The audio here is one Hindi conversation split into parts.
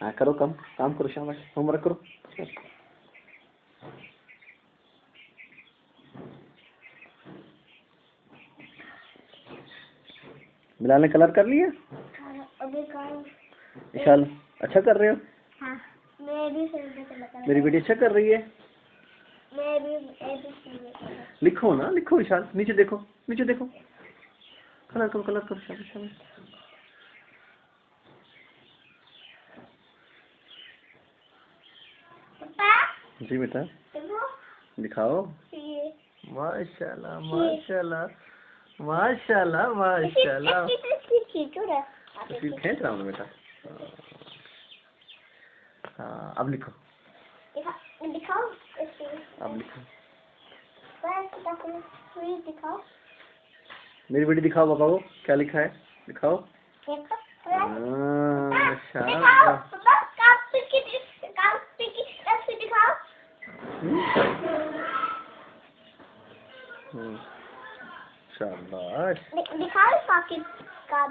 हाँ करो काम करो, शाबाश, होमवर्क करो। बिलाल ने कलर कर लिया? विशाल अच्छा कर रहे हो? हाँ, मेरी बेटी अच्छा कर रही है। लिखो ना, लिखो विशाल, नीचे देखो, नीचे देखो, कलर करो, शाबाश। जी बेटा दिखाओ। माशाल्लाह माशाल्लाह माशाल्लाह माशाल्लाह। खींच रहा हूँ बेटा। हाँ अब लिखो। अब लिखो। मेरी बेटी दिखाओ पापा को क्या लिखा है, दिखाओ। शाबाश। दिखाओ पॉकेट का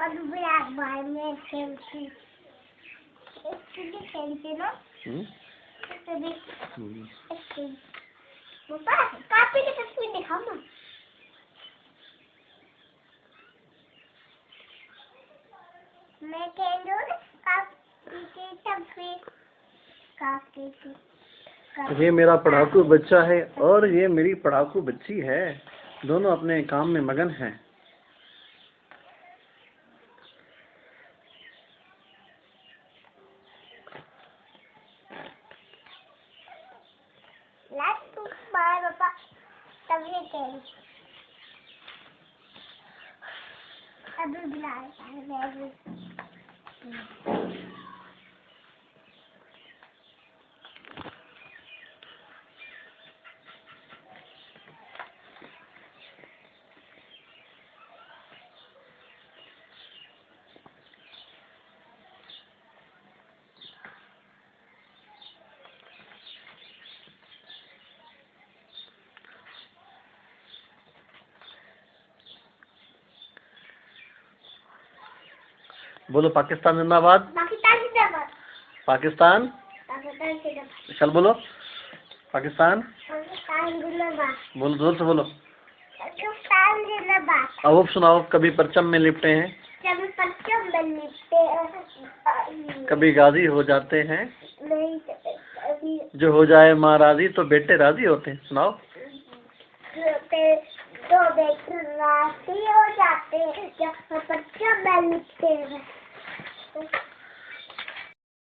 अब ब्लैक बार में खेलती ना। काफी की तस्वीर दिखाओ ना। मैं खेल रहा हूँ काफी की तस्वीर। ये मेरा पढ़ाकू बच्चा है और ये मेरी पढ़ाकू बच्ची है, दोनों अपने काम में मगन हैं। पापा तभी खेल अभी बुला बोलो पाकिस्तान जिंदाबाद। पाकिस्तान चल बोलो पाकिस्तान। बोलो जोर से बोलो। अब सुनाओ। कभी परचम में लिपटे हैं, कभी गाजी हो जाते हैं, जो हो जाए माँ राजी तो बेटे राजी होते हैं। सुनाओ। तो बेटे राजी हो जाते हैं